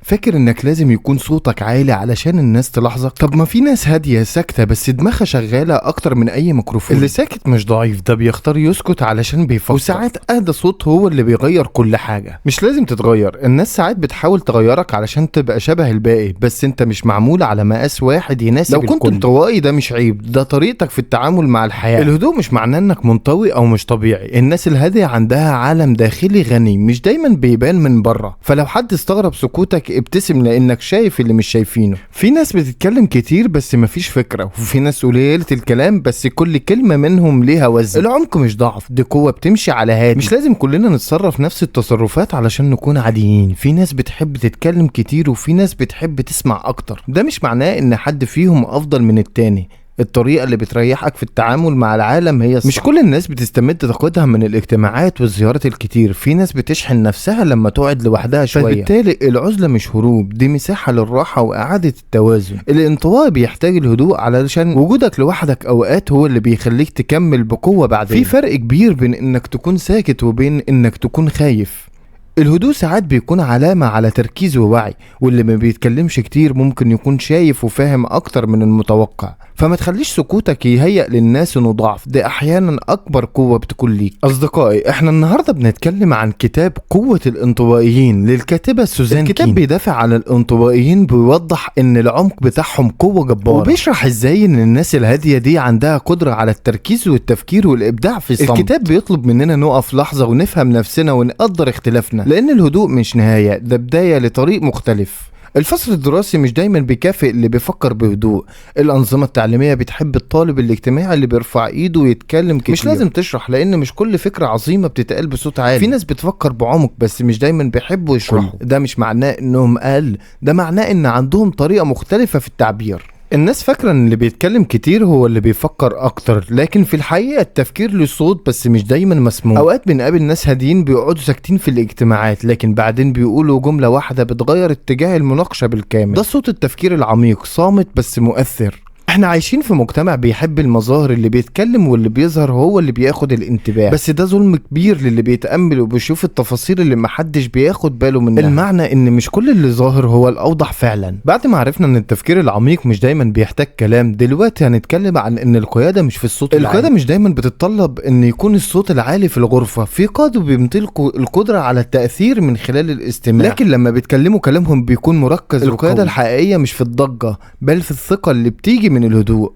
فاكر انك لازم يكون صوتك عالي علشان الناس تلاحظك؟ طب ما في ناس هادية ساكتة بس دماغها شغالة اكتر من اي ميكروفون. اللي ساكت مش ضعيف، ده بيختار يسكت علشان بيفكر. وساعات اهدى صوت هو اللي بيغير كل حاجة. مش لازم تتغير، الناس ساعات بتحاول تغيرك علشان تبقى شبه الباقي، بس انت مش معمول على مقاس واحد يناسب الكل. لو كنت انطوائي ده مش عيب، ده طريقتك في التعامل مع الحياة. الهدوء مش معناه انك منطوي او مش طبيعي. الناس الهادية عندها عالم داخلي غني مش دايما بيبان من بره، فلو حد استغرب سكوتك ابتسم لانك شايف اللي مش شايفينه. في ناس بتتكلم كتير بس مفيش فكرة، وفي ناس قليلة الكلام بس كل كلمة منهم ليها وزن. العمق مش ضعف، دي قوة بتمشي على هادي. مش لازم كلنا نتصرف نفس التصرفات علشان نكون عاديين. في ناس بتحب تتكلم كتير وفي ناس بتحب تسمع اكتر. ده مش معناه ان حد فيهم افضل من التاني. الطريقة اللي بتريحك في التعامل مع العالم هي الصح. مش كل الناس بتستمد طاقتها من الاجتماعات والزيارات الكتير. في ناس بتشحن نفسها لما تقعد لوحدها شوية. فبالتالي العزلة مش هروب، دي مساحة للراحة وإعادة التوازن. الانطواء بيحتاج الهدوء علشان وجودك لوحدك أوقات هو اللي بيخليك تكمل بقوة بعدين. في فرق كبير بين إنك تكون ساكت وبين إنك تكون خايف. الهدوء ساعات بيكون علامة على تركيز ووعي، واللي ما بيتكلمش كتير ممكن يكون شايف وفاهم أكتر من المتوقع. فما تخليش سكوتك يهيأ للناس انه ضعف، ده احيانا اكبر قوة بتكون ليك. اصدقائي، احنا النهاردة بنتكلم عن كتاب قوة الانطوائيين للكاتبة سوزان كين. الكتاب بيدافع عن الانطوائيين، بيوضح ان العمق بتاعهم قوة جبارة، وبيشرح ازاي ان الناس الهادية دي عندها قدرة على التركيز والتفكير والابداع في الصمت. الكتاب بيطلب مننا نقف لحظة ونفهم نفسنا ونقدر اختلافنا، لان الهدوء مش نهاية، ده بداية لطريق مختلف. الفصل الدراسي مش دايما بيكافئ اللي بيفكر بهدوء. الأنظمة التعليمية بتحب الطالب الاجتماعي اللي بيرفع ايده ويتكلم كتير. مش لازم تشرح، لان مش كل فكرة عظيمة بتتقال بصوت عالي. في ناس بتفكر بعمق بس مش دايما بيحبوا يشرحوا. ده مش معناه انهم اقل، ده معناه ان عندهم طريقة مختلفة في التعبير. الناس فاكرة ان اللي بيتكلم كتير هو اللي بيفكر اكتر، لكن في الحقيقة التفكير له صوت بس مش دايما مسموع. اوقات بنقابل ناس هاديين بيقعدوا ساكتين في الاجتماعات، لكن بعدين بيقولوا جملة واحدة بتغير اتجاه المناقشة بالكامل. ده صوت التفكير العميق، صامت بس مؤثر. احنا عايشين في مجتمع بيحب المظاهر، اللي بيتكلم واللي بيظهر هو اللي بياخد الانتباه، بس ده ظلم كبير للي بيتأمل وبيشوف التفاصيل اللي محدش بياخد باله منها. المعنى ان مش كل اللي ظاهر هو الاوضح فعلا. بعد ما عرفنا ان التفكير العميق مش دايما بيحتاج كلام، دلوقتي هنتكلم عن ان القيادة مش في الصوت العالي. القيادة مش دايما بتتطلب ان يكون الصوت العالي في الغرفة. في قادة بيمتلكوا القدرة على التأثير من خلال الاستماع، لكن لما بيتكلموا كلامهم بيكون مركز. القيادة الحقيقية مش في الضجة، بل في الثقة اللي بتيجي من الهدوء.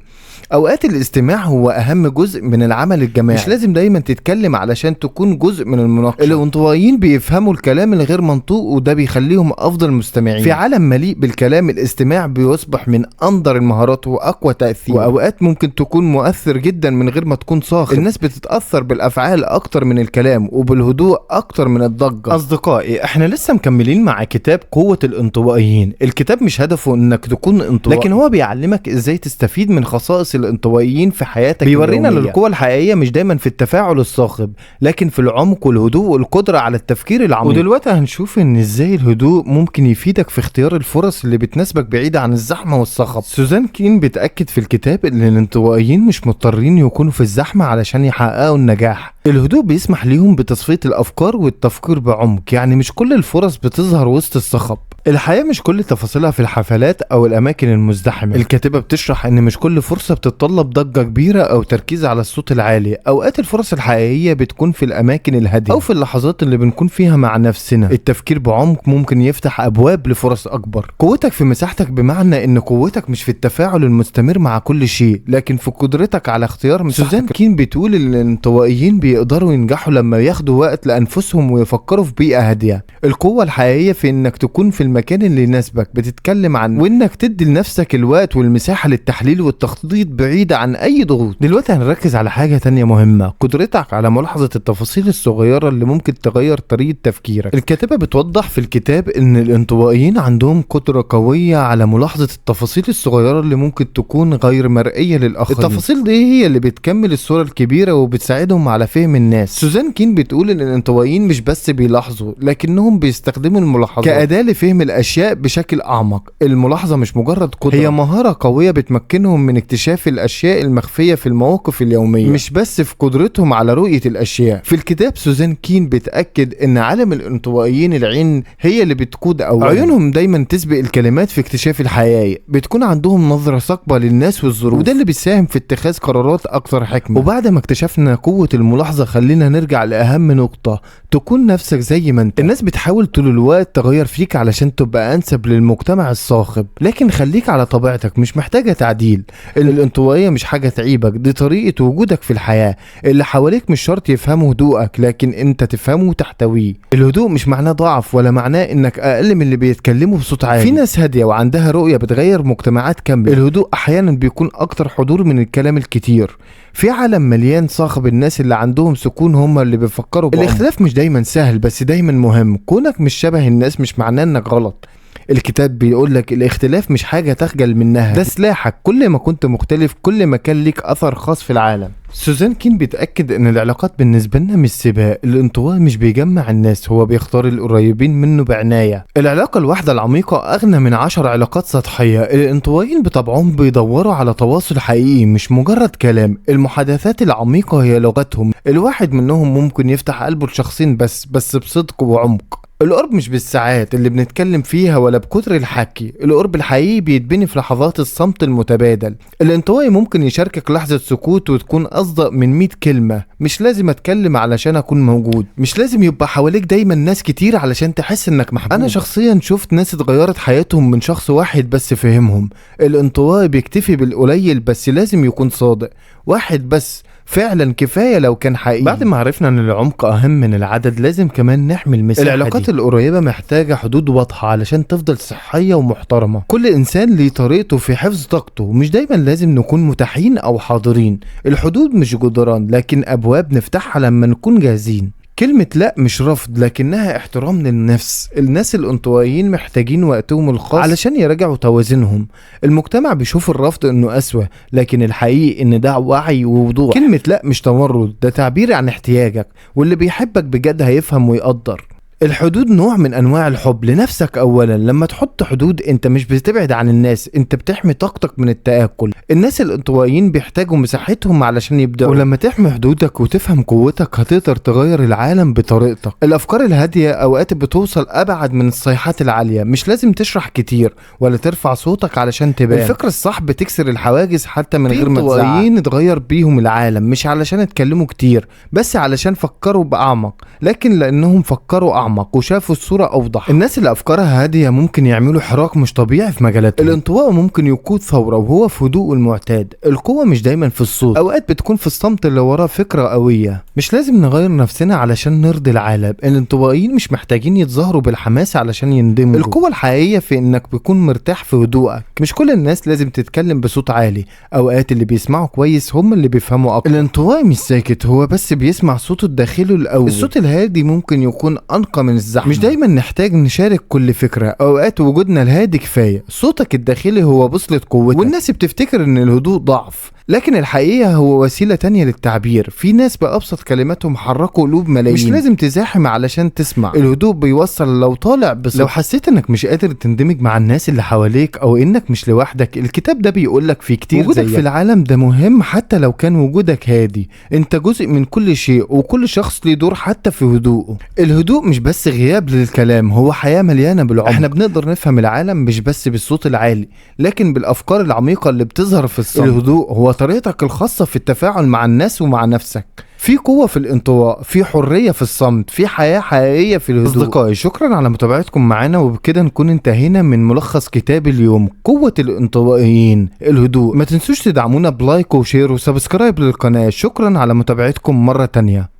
اوقات الاستماع هو اهم جزء من العمل الجماعي. مش لازم دايما تتكلم علشان تكون جزء من المناقشه. الانطوائيين بيفهموا الكلام الغير منطوق، وده بيخليهم افضل مستمعين. في عالم مليء بالكلام، الاستماع بيصبح من انظر المهارات واقوى تاثير، واوقات ممكن تكون مؤثر جدا من غير ما تكون صاخب. الناس بتتاثر بالافعال اكتر من الكلام، وبالهدوء اكتر من الضجه. اصدقائي، احنا لسه مكملين مع كتاب قوه الانطوائيين. الكتاب مش هدفه انك تكون انطوائي، لكن هو بيعلمك ازاي تستفيد من خصائص الانطوائيين في حياتك. بيورينا ان القوة الحقيقية مش دايما في التفاعل الصاخب، لكن في العمق والهدوء والقدرة على التفكير العميق. ودلوقتي هنشوف ان ازاي الهدوء ممكن يفيدك في اختيار الفرص اللي بتناسبك بعيدة عن الزحمة والصخب. سوزان كين بتأكد في الكتاب ان الانطوائيين مش مضطرين يكونوا في الزحمة علشان يحققوا النجاح. الهدوء بيسمح ليهم بتصفية الافكار والتفكير بعمق، يعني مش كل الفرص بتظهر وسط الصخب. الحياة مش كل تفاصيلها في الحفلات او الاماكن المزدحمة. الكاتبة بتشرح ان مش كل فرصة بتتطلب ضجة كبيرة او تركيز على الصوت العالي. اوقات الفرص الحقيقية بتكون في الاماكن الهادية او في اللحظات اللي بنكون فيها مع نفسنا. التفكير بعمق ممكن يفتح ابواب لفرص اكبر. قوتك في مساحتك، بمعنى ان قوتك مش في التفاعل المستمر مع كل شيء، لكن في قدرتك على اختيار مساحتك. سوزان كين بتقول ان الانطوائيين بيقدروا ينجحوا لما ياخدوا وقت لانفسهم ويفكروا في بيئة هادية. القوة الحقيقية في انك تكون في المكان اللي يناسبك، بتتكلم عن وانك تدي لنفسك الوقت والمساحة للتحليل والتخطيط بعيدة عن اي ضغوط. دلوقتي هنركز على حاجة تانية مهمة، قدرتك على ملاحظة التفاصيل الصغيرة اللي ممكن تغير طريقة تفكيرك. الكاتبة بتوضح في الكتاب ان الانطوائيين عندهم قدرة قوية على ملاحظة التفاصيل الصغيرة اللي ممكن تكون غير مرئية للآخرين. التفاصيل دي هي اللي بتكمل الصورة الكبيرة وبتساعدهم على فهم الناس. سوزان كين بتقول ان الانطوائيين مش بس بيلاحظوا، لكنهم بيستخدموا الملاحظات كأداة لفهم فهم الاشياء بشكل اعمق. الملاحظة مش مجرد قدرة، هي مهارة قوية بتمكنهم من اكتشاف الاشياء المخفية في المواقف اليومية، مش بس في قدرتهم على رؤية الاشياء. في الكتاب سوزان كين بتأكد ان عالم الانطوائيين العين هي اللي بتقود اولا. عيونهم دايما تسبق الكلمات في اكتشاف الحقائق، بتكون عندهم نظرة ثاقبة للناس والظروف، وده اللي بيساهم في اتخاذ قرارات اكثر حكمة. وبعد ما اكتشفنا قوة الملاحظة، خلينا نرجع لأهم نقطة: تكون نفسك زي ما انت. الناس بتحاول طول الوقت تغير فيك علشان تبقى انسب للمجتمع الصاخب، لكن خليك على طبيعتك، مش محتاجة تعديل. الانطوائية مش حاجة تعيبك، دي طريقة وجودك في الحياة. اللي حواليك مش شرط يفهموا هدوءك، لكن انت تفهمه وتحتويه. الهدوء مش معناه ضعف، ولا معناه انك اقل من اللي بيتكلموا بصوت عالي. في ناس هادية وعندها رؤية بتغير مجتمعات كاملة. الهدوء احيانا بيكون اكتر حضور من الكلام الكتير. في عالم مليان صاخب، الناس اللي عندهم سكون هم اللي بيفكروا بعمق. الاختلاف مش دايما سهل، بس دايما مهم. كونك مش شبه الناس مش معناه انك غلط. الكتاب بيقولك الاختلاف مش حاجة تخجل منها، ده سلاحك. كل ما كنت مختلف كل ما كان ليك أثر خاص في العالم. سوزان كين بتأكد ان العلاقات بالنسبة لنا مش سباق. الانطواء مش بيجمع الناس، هو بيختار القريبين منه بعناية. العلاقة الواحدة العميقة اغنى من 10 علاقات سطحية. الانطوائيين بطبعهم بيدوروا على تواصل حقيقي، مش مجرد كلام. المحادثات العميقة هي لغتهم. الواحد منهم ممكن يفتح قلبه لشخصين بس بصدق وعمق. القرب مش بالساعات اللي بنتكلم فيها ولا بكتر الحكي. القرب الحقيقي بيتبني في لحظات الصمت المتبادل. الانطوائي ممكن يشاركك لحظة سكوت وتكون أصدق من 100 كلمة. مش لازم أتكلم علشان أكون موجود، مش لازم يبقى حواليك دايما ناس كتير علشان تحس إنك محبوب. أنا شخصيا شفت ناس اتغيرت حياتهم من شخص واحد بس فهمهم. الانطوائي بيكتفي بالقليل، بس لازم يكون صادق. واحد بس فعلا كفاية لو كان حقيقي. بعد ما عرفنا ان العمق اهم من العدد، لازم كمان نحمي المساحة. العلاقات القريبة محتاجة حدود واضحة علشان تفضل صحية ومحترمة. كل انسان ليه طريقته في حفظ طاقته، مش دايما لازم نكون متاحين او حاضرين. الحدود مش جدران، لكن ابواب نفتحها لما نكون جاهزين. كلمة لا مش رفض، لكنها احترام للنفس. الناس الانطوائيين محتاجين وقتهم الخاص علشان يراجعوا توازنهم. المجتمع بيشوف الرفض انه قسوة، لكن الحقيقي ان ده وعي ووضوح. كلمة لا مش تمرد، ده تعبير عن احتياجك، واللي بيحبك بجد هيفهم ويقدر. الحدود نوع من انواع الحب لنفسك اولا. لما تحط حدود انت مش بتبعد عن الناس، انت بتحمي طاقتك من التآكل. الناس الانطوائيين بيحتاجوا مساحتهم علشان يبدأوا، ولما تحمي حدودك وتفهم قوتك هتقدر تغير العالم بطريقتك. الافكار الهادية اوقات بتوصل ابعد من الصيحات العالية. مش لازم تشرح كتير ولا ترفع صوتك علشان تبان. الفكرة الصح بتكسر الحواجز حتى من غير ما تزعق. الانطوائيين اتغير بيهم العالم مش علشان اتكلموا كتير، بس علشان فكروا بأعمق، لكن لانهم فكروا أعمق وشافوا الصورة أوضح. الناس اللي أفكارها هادية ممكن يعملوا حراك مش طبيعي في مجالاتهم. الانطواء ممكن يقود ثورة وهو في هدوء المعتاد. القوة مش دايما في الصوت، أوقات بتكون في الصمت اللي وراه فكرة قوية. مش لازم نغير نفسنا علشان نرضي العالم. الانطوائيين مش محتاجين يتظاهروا بالحماس علشان يندمجوا. القوة الحقيقية في إنك بتكون مرتاح في هدوءك. مش كل الناس لازم تتكلم بصوت عالي، أوقات اللي بيسمعوا كويس هم اللي بيفهموا أكتر. الانطوائي مش ساكت، هو بس بيسمع صوته الداخلي الأول. الصوت الهادي ممكن يكون أنقى من الزحمة. مش دايما نحتاج نشارك كل فكرة، اوقات وجودنا الهادي كفاية. صوتك الداخلي هو بوصلة قوتك، والناس بتفتكر ان الهدوء ضعف، لكن الحقيقة هو وسيلة تانية للتعبير. في ناس بأبسط كلماتهم حركوا قلوب ملايين. مش لازم تزاحم علشان تسمع. الهدوء بيوصل لو طالع بصوت. لو حسيت انك مش قادر تندمج مع الناس اللي حواليك او انك مش لوحدك، الكتاب ده بيقولك في كتير وجودك زيك في العالم ده مهم. حتى لو كان وجودك هادي، انت جزء من كل شيء، وكل شخص ليه دور حتى في هدوءه. الهدوء مش بس غياب للكلام، هو حياة مليانة بالعمق. احنا بنقدر نفهم العالم مش بس بالصوت العالي، لكن بالافكار العميقة اللي بتظهر في الصمت. الهدوء هو طريقتك الخاصة في التفاعل مع الناس ومع نفسك. في قوة في الانطواء، في حرية في الصمت، في حياة حقيقية في الهدوء. أصدقائي، شكرا على متابعتكم معنا، وبكده نكون انتهينا من ملخص كتاب اليوم، قوة الانطوائيين، الهدوء. ما تنسوش تدعمونا بلايك وشير وسبسكرايب للقناة. شكرا على متابعتكم مرة تانية.